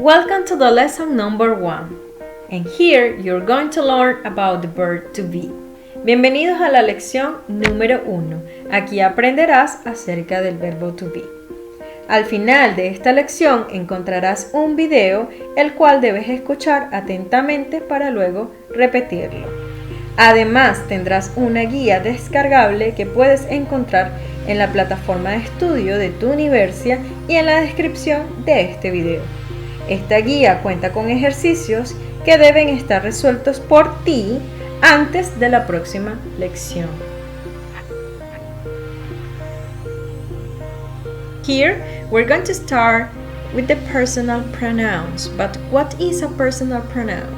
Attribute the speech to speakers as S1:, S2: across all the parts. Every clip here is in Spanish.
S1: Welcome to the lesson number 1, and here you're going to learn about the verb to be. Bienvenidos a la lección número 1. Aquí aprenderás acerca del verbo to be. Al final de esta lección encontrarás un video el cual debes escuchar atentamente para luego repetirlo. Además tendrás una guía descargable que puedes encontrar en la plataforma de estudio de tu universidad y en la descripción de este video. Esta guía cuenta con ejercicios que deben estar resueltos por ti antes de la próxima lección. Here, we're going to start with the personal pronouns. But what is a personal pronoun?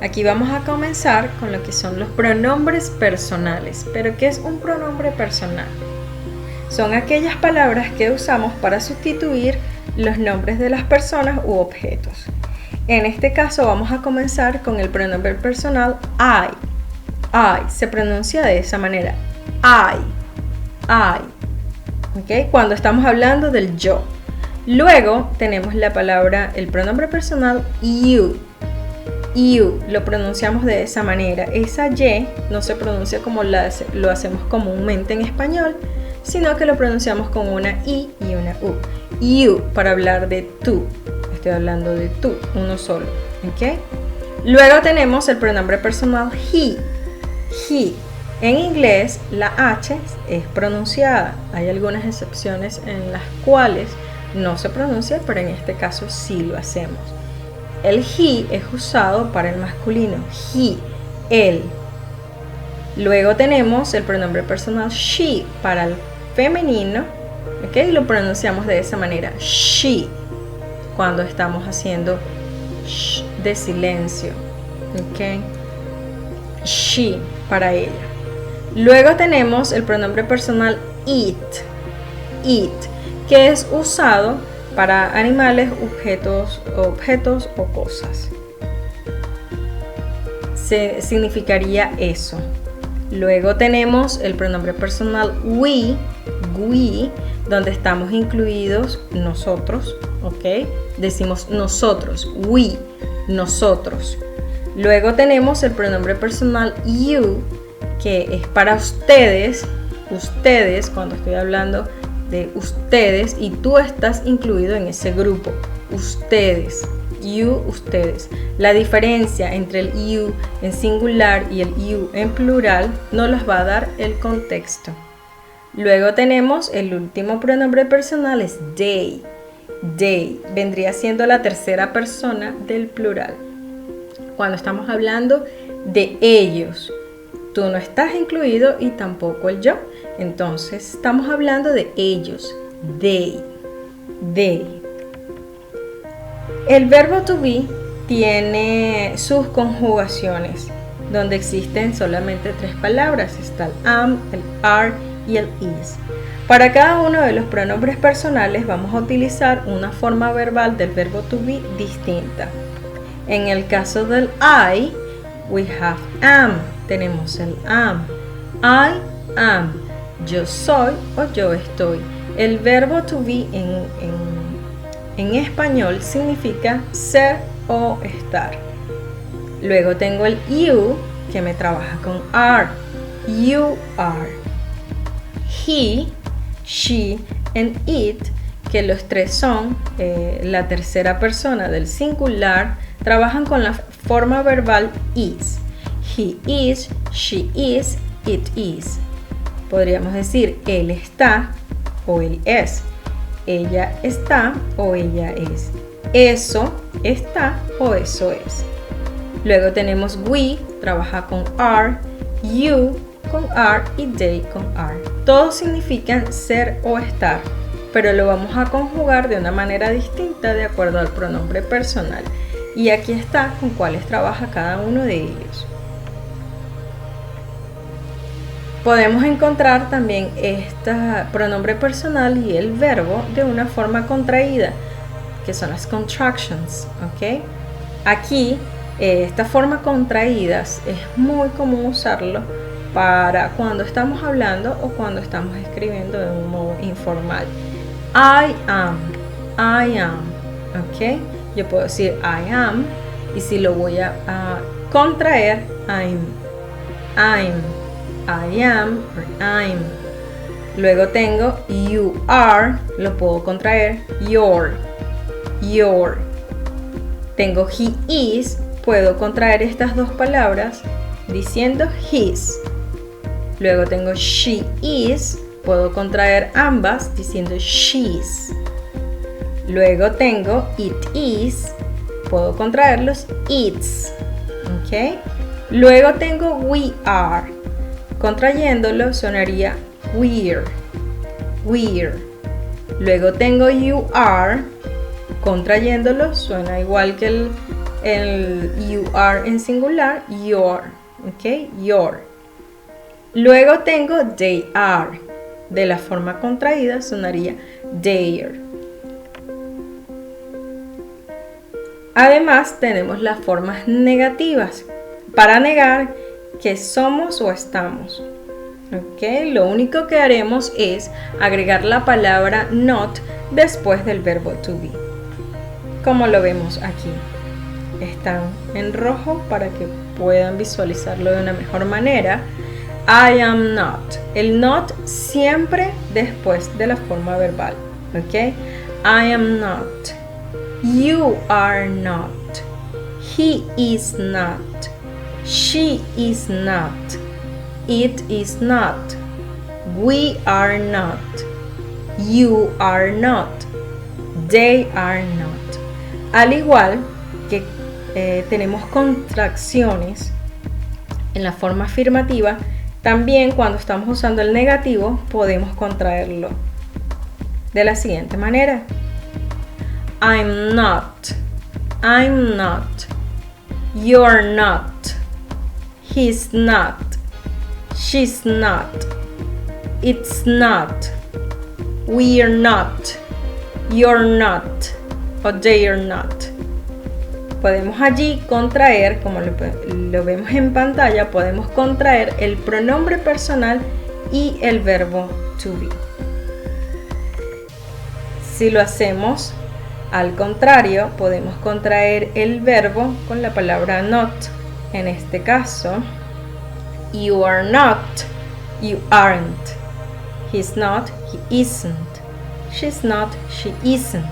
S1: Aquí vamos a comenzar con lo que son los pronombres personales. ¿Pero qué es un pronombre personal? Son aquellas palabras que usamos para sustituir los nombres de las personas u objetos. En este caso vamos a comenzar con el pronombre personal I. I se pronuncia de esa manera. I. ¿Okay? Cuando estamos hablando del yo. Luego tenemos la palabra, el pronombre personal you. You lo pronunciamos de esa manera. Esa Y no se pronuncia como lo hacemos comúnmente en español, sino que lo pronunciamos con una I y una U. You, para hablar de tú. Estoy hablando de tú, uno solo. ¿Okay? Luego tenemos el pronombre personal he. He. En inglés, la H es pronunciada. Hay algunas excepciones en las cuales no se pronuncia, pero en este caso sí lo hacemos. El he es usado para el masculino. He, él. Luego tenemos el pronombre personal she para el femenino. ¿Okay? Lo pronunciamos de esa manera. She. Cuando estamos haciendo sh de silencio. ¿Okay? She para ella. Luego tenemos el pronombre personal it. It, que es usado para animales, objetos o cosas. Significaría eso. Luego tenemos el pronombre personal we, donde estamos incluidos nosotros, ¿ok? Decimos nosotros, we, nosotros. Luego tenemos el pronombre personal you, que es para ustedes, cuando estoy hablando de ustedes y tú estás incluido en ese grupo, ustedes, you, ustedes. La diferencia entre el you en singular y el you en plural nos las va a dar el contexto. Luego tenemos el último pronombre personal, es they. They vendría siendo la tercera persona del plural. Cuando estamos hablando de ellos, tú no estás incluido y tampoco el yo. Entonces estamos hablando de ellos, they. El verbo to be tiene sus conjugaciones, donde existen solamente 3 palabras. Está el am, el are y el is. Para cada uno de los pronombres personales vamos a utilizar una forma verbal del verbo to be distinta. En el caso del I, we have am. Tenemos el am. I am. Yo soy o yo estoy. El verbo to be en español significa ser o estar. Luego tengo el you, que me trabaja con are. You are. He, she and it, que los tres son la tercera persona del singular, trabajan con la forma verbal is. He is, she is, it is. Podríamos decir él está o él es. Ella está o ella es. Eso está o eso es. Luego tenemos we, trabaja con are, you con are y they con are. Todos significan ser o estar, pero lo vamos a conjugar de una manera distinta de acuerdo al pronombre personal. Y aquí está con cuáles trabaja cada uno de ellos. Podemos encontrar también este pronombre personal y el verbo de una forma contraída, que son las contractions, ¿ok? Aquí, esta forma contraídas es muy común usarlo para cuando estamos hablando o cuando estamos escribiendo de un modo informal. I am, ¿ok? yo puedo decir I am, y si lo voy a contraer, I am, or I'm. Luego tengo you are, lo puedo contraer, your. Tengo he is, puedo contraer estas dos palabras diciendo his. Luego tengo she is, puedo contraer ambas diciendo she's. Luego tengo it is, puedo contraerlos its. ¿Ok? Luego tengo we are, contrayéndolo sonaría we're. Luego tengo you are, contrayéndolo suena igual que el you are en singular, your. ¿Ok? Your. Luego tengo they are, de la forma contraída sonaría their. Además tenemos las formas negativas para negar que somos o estamos. ¿Ok? Lo único que haremos es agregar la palabra not después del verbo to be. Como lo vemos aquí. Están en rojo para que puedan visualizarlo de una mejor manera. I am not. El not siempre después de la forma verbal. ¿Ok? I am not. You are not. He is not. She is not. It is not. We are not. You are not. They are not. Al igual que tenemos contracciones en la forma afirmativa, también cuando estamos usando el negativo podemos contraerlo de la siguiente manera. I'm not. I'm not. You're not. He's not. She's not. It's not. We're not. You're not. O they're not. Podemos allí contraer, como lo vemos en pantalla, podemos contraer el pronombre personal y el verbo to be. Si lo hacemos al contrario, podemos contraer el verbo con la palabra not. En este caso, you are not, you aren't. He's not, he isn't. She's not, she isn't.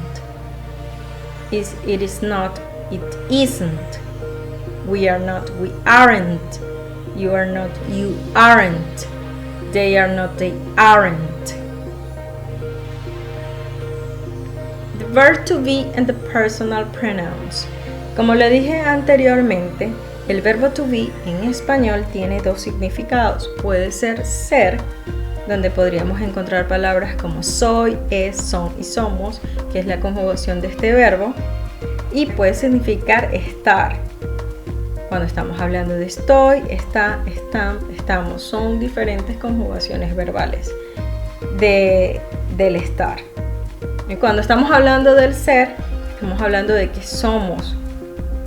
S1: It is not, it isn't. We are not, we aren't. You are not, you aren't. They are not, they aren't. The verb to be and the personal pronouns. Como le dije anteriormente, el verbo to be en español tiene dos significados. Puede ser ser, donde podríamos encontrar palabras como soy, es, son y somos, que es la conjugación de este verbo. Y puede significar estar. Cuando estamos hablando de estoy, está, están, estamos, son diferentes conjugaciones verbales del estar. Y cuando estamos hablando del ser, estamos hablando de que somos,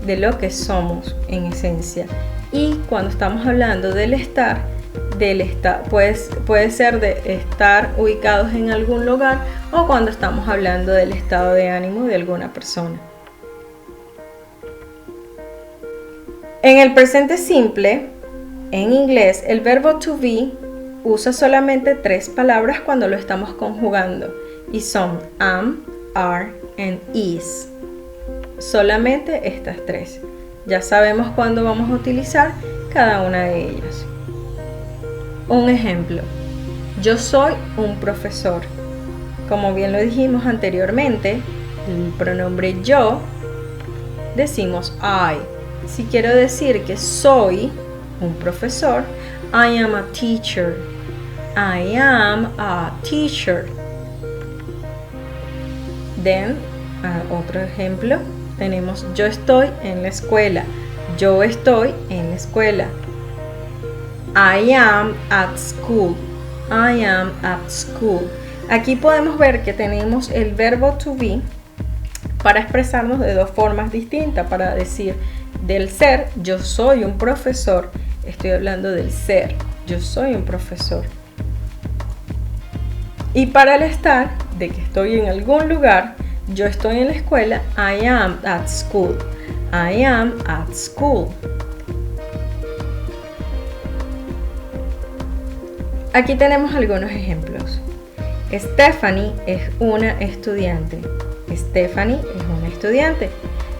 S1: de lo que somos en esencia. Y cuando estamos hablando del estar puede ser de estar ubicados en algún lugar, o cuando estamos hablando del estado de ánimo de alguna persona. En el presente simple, en inglés, el verbo to be usa solamente 3 palabras cuando lo estamos conjugando, y son am, are, and is. Solamente estas 3. Ya sabemos cuándo vamos a utilizar cada una de ellas. Un ejemplo. Yo soy un profesor. Como bien lo dijimos anteriormente, el pronombre yo, decimos I. Si quiero decir que soy un profesor, I am a teacher. I am a teacher. Then, otro ejemplo, tenemos yo estoy en la escuela. Yo estoy en la escuela. I am at school. I am at school. Aquí podemos ver que tenemos el verbo to be para expresarnos de dos formas distintas. Para decir del ser, yo soy un profesor. Estoy hablando del ser. Yo soy un profesor. Y para el estar, de que estoy en algún lugar, Yo estoy en la escuela. I am at school. I am at school. Aquí tenemos algunos ejemplos. Stephanie es una estudiante. Stephanie es una estudiante.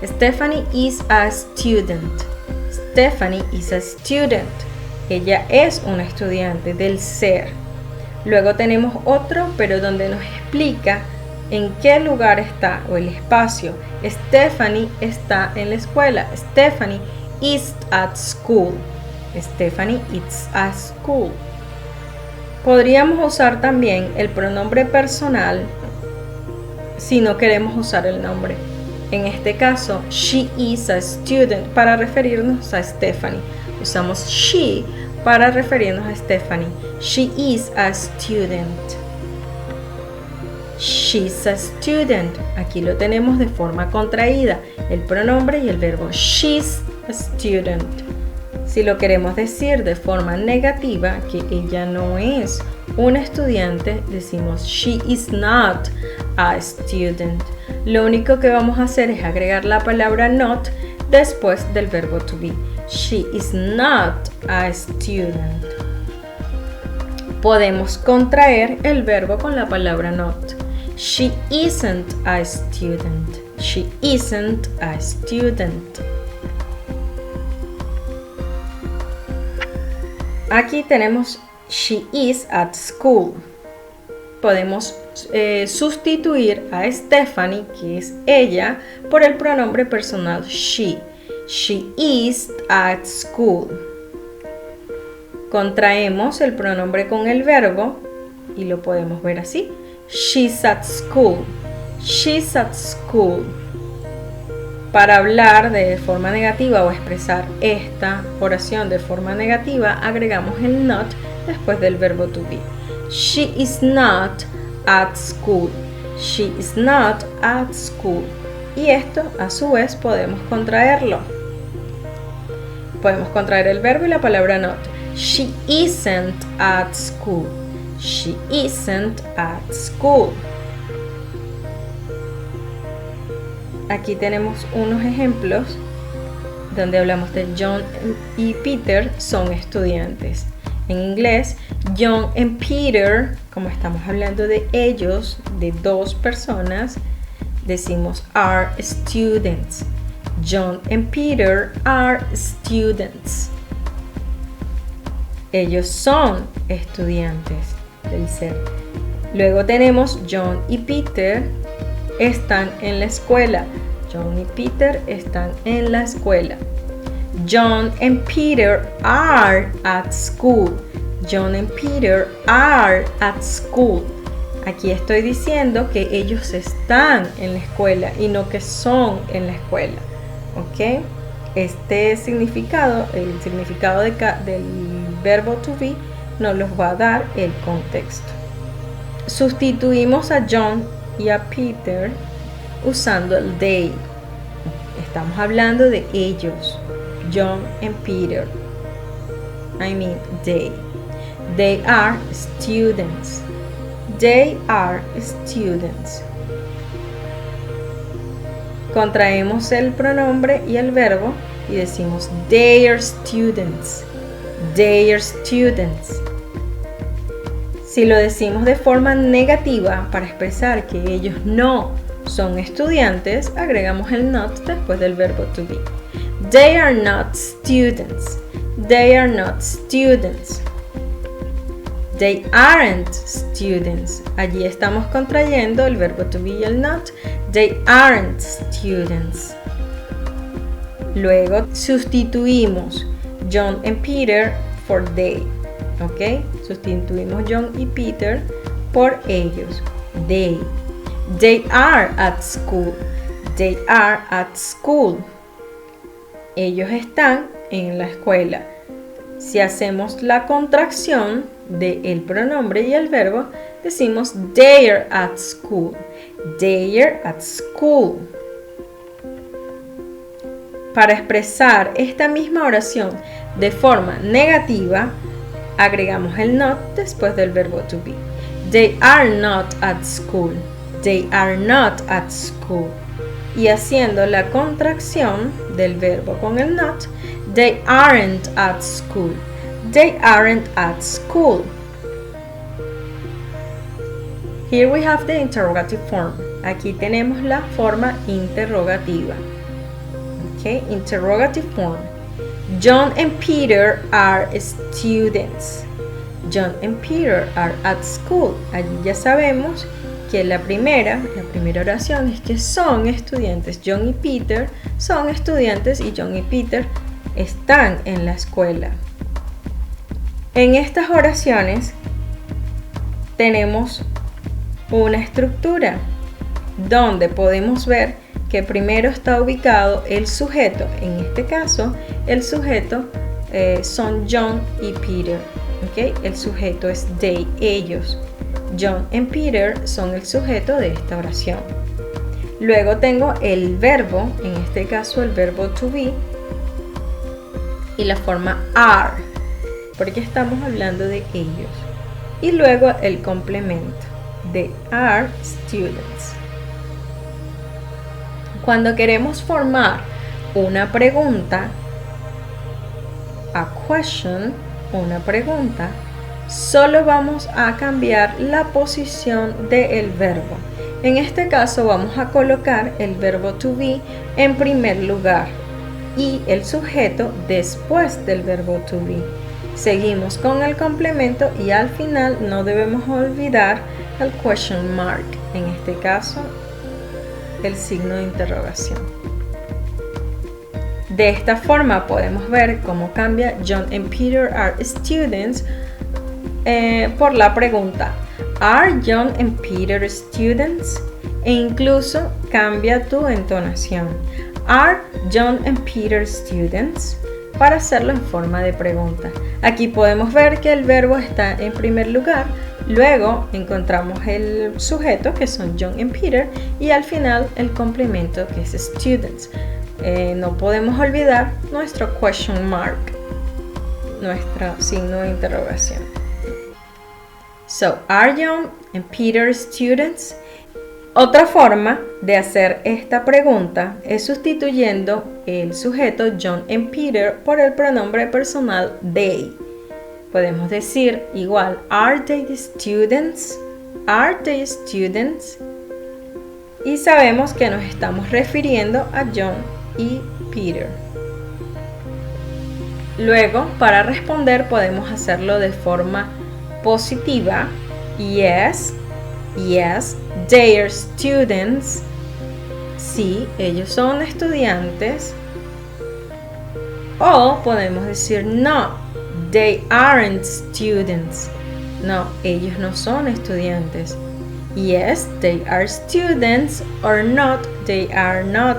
S1: Stephanie is a student. Stephanie is a student. Ella es una estudiante del ser. Luego tenemos otro, pero donde nos explica en qué lugar está o el espacio. Stephanie está en la escuela. Stephanie is at school. Stephanie is at school. Podríamos usar también el pronombre personal si no queremos usar el nombre. En este caso, she is a student para referirnos a Stephanie. Usamos she para referirnos a Stephanie. She is a student. She's a student. Aquí lo tenemos de forma contraída, el pronombre y el verbo. She's a student. Si lo queremos decir de forma negativa, que ella no es una estudiante, decimos she is not a student. Lo único que vamos a hacer es agregar la palabra not después del verbo to be. She is not a student. Podemos contraer el verbo con la palabra not. She isn't a student. She isn't a student. Aquí tenemos she is at school. Podemos sustituir a Stephanie, que es ella, por el pronombre personal she. She is at school. Contraemos el pronombre con el verbo y lo podemos ver así. She's at school. She's at school. Para hablar de forma negativa o expresar esta oración de forma negativa, agregamos el not después del verbo to be. She is not at school. She is not at school. Y esto, a su vez, podemos contraerlo. Podemos contraer el verbo y la palabra not. She isn't at school. She isn't at school. Aquí tenemos unos ejemplos donde hablamos de John y Peter son estudiantes. En inglés, John and Peter, como estamos hablando de ellos, de dos personas, decimos are students. John and Peter are students. Ellos son estudiantes del ser. Luego tenemos John y Peter están en la escuela. John y Peter están en la escuela. John and Peter are at school. John and Peter are at school. Aquí estoy diciendo que ellos están en la escuela y no que son en la escuela. ¿Ok? Este significado, el significado del verbo to be, nos los va a dar el contexto. Sustituimos a John y a Peter usando el they. Estamos hablando de ellos. John and Peter. I mean they. They are students. They are students. Contraemos el pronombre y el verbo y decimos they are students. They are students. Si lo decimos de forma negativa para expresar que ellos no son estudiantes, agregamos el not después del verbo to be. They are not students. They are not students. They aren't students. Allí estamos contrayendo el verbo to be y el not. They aren't students. Luego sustituimos John and Peter for they. ¿Ok? Sustituimos John y Peter por ellos. They. They are at school. They are at school. Ellos están en la escuela. Si hacemos la contracción del pronombre y el verbo, decimos they're at school. They're at school. Para expresar esta misma oración de forma negativa, agregamos el not después del verbo to be. They are not at school. They are not at school. Y haciendo la contracción del verbo con el not, they aren't at school. They aren't at school. Here we have the interrogative form. Aquí tenemos la forma interrogativa. Okay, interrogative form. John and Peter are students. John and Peter are at school. Allí ya sabemos que la primera oración es que son estudiantes. John y Peter son estudiantes y John y Peter están en la escuela. En estas oraciones tenemos una estructura donde podemos ver que primero está ubicado el sujeto. En este caso, el sujeto son John y Peter. ¿Okay? El sujeto es they, ellos. John and Peter son el sujeto de esta oración. Luego tengo el verbo, en este caso el verbo to be, y la forma are, porque estamos hablando de ellos. Y luego el complemento. They are students. Cuando queremos formar una pregunta, a question, una pregunta, solo vamos a cambiar la posición del verbo. En este caso vamos a colocar el verbo to be en primer lugar y el sujeto después del verbo to be. Seguimos con el complemento y al final no debemos olvidar el question mark, en este caso el signo de interrogación. De esta forma podemos ver cómo cambia John and Peter are students por la pregunta ¿Are John and Peter students? E incluso cambia tu entonación. ¿Are John and Peter students? Para hacerlo en forma de pregunta. Aquí podemos ver que el verbo está en primer lugar, luego encontramos el sujeto que son John and Peter y al final el complemento que es students. No podemos olvidar nuestro question mark, nuestro signo de interrogación. So, are John and Peter students? Otra forma de hacer esta pregunta es sustituyendo el sujeto John and Peter por el pronombre personal they. Podemos decir igual, are they the students? Are they students? Y sabemos que nos estamos refiriendo a John y Peter. Luego, para responder podemos hacerlo de forma positiva. Yes, yes, they are students. Sí, ellos son estudiantes. O podemos decir no, they aren't students. No, ellos no son estudiantes. Yes, they are students, or not, they are not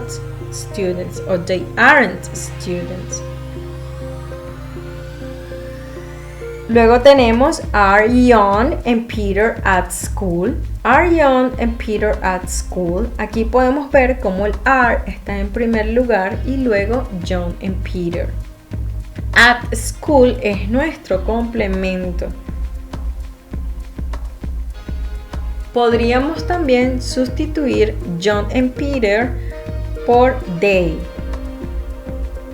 S1: students, or they aren't students. Luego tenemos are John and Peter at school? Are John and Peter at school? Aquí podemos ver cómo el are está en primer lugar y luego John and Peter. At school es nuestro complemento. Podríamos también sustituir John and Peter por they,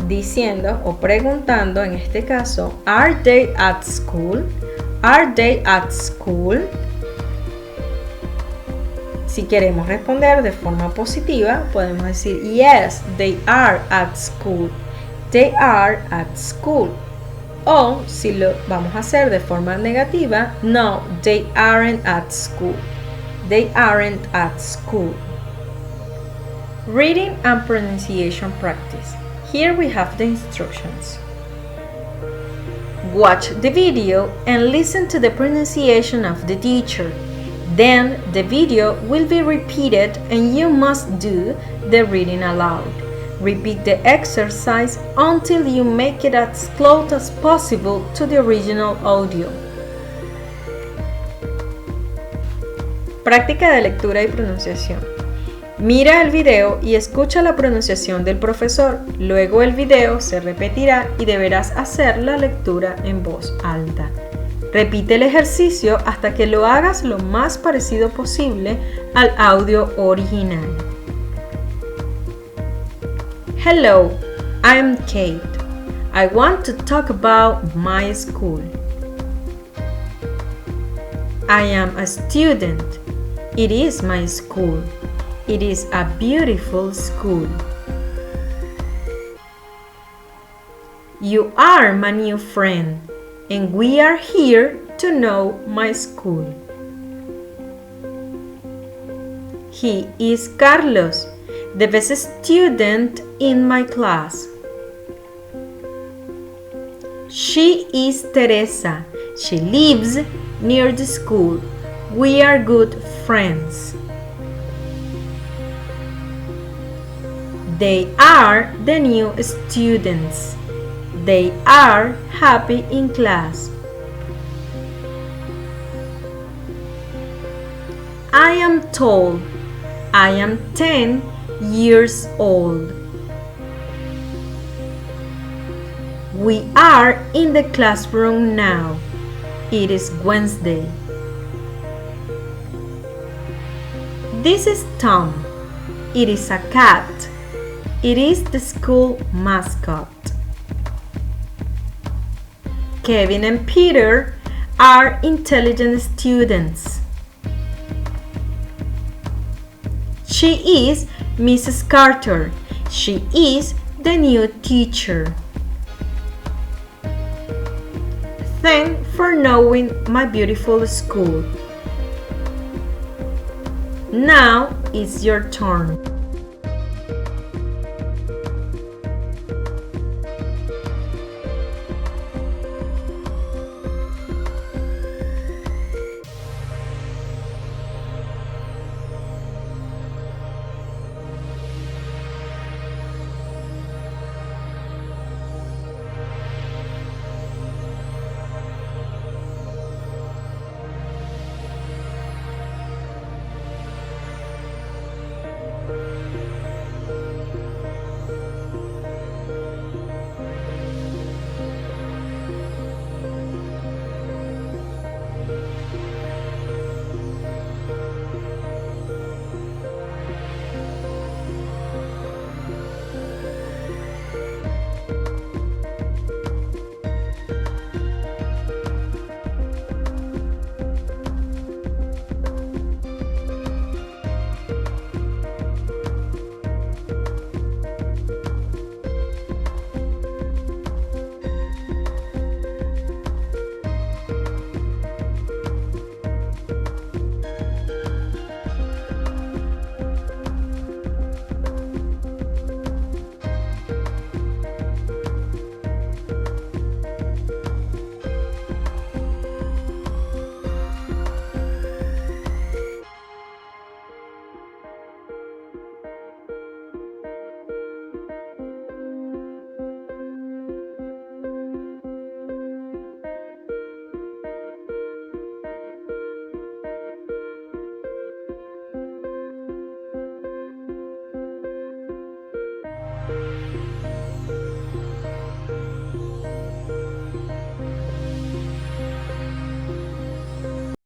S1: diciendo o preguntando en este caso, are they at school? Are they at school? Si queremos responder de forma positiva, podemos decir, yes, they are at school. They are at school. O si lo vamos a hacer de forma negativa, no, they aren't at school. They aren't at school. Reading and pronunciation practice. Here we have the instructions. Watch the video and listen to the pronunciation of the teacher. Then the video will be repeated and you must do the reading aloud. Repeat the exercise until you make it as close as possible to the original audio. Práctica de lectura y pronunciación. Mira el video y escucha la pronunciación del profesor. Luego el video se repetirá y deberás hacer la lectura en voz alta. Repite el ejercicio hasta que lo hagas lo más parecido posible al audio original. Hello, I'm Kate. I want to talk about my school. I am a student. It is my school. It is a beautiful school. You are my new friend, and we are here to know my school. He is Carlos, the best student in my class. She is Teresa. She lives near the school. We are good friends. They are the new students. They are happy in class. I am tall. I am 10 years old. We are in the classroom now. It is Wednesday. This is Tom. It is a cat. It is the school mascot. Kevin and Peter are intelligent students. She is Mrs. Carter. She is the new teacher. Thanks for knowing my beautiful school. Now it's your turn.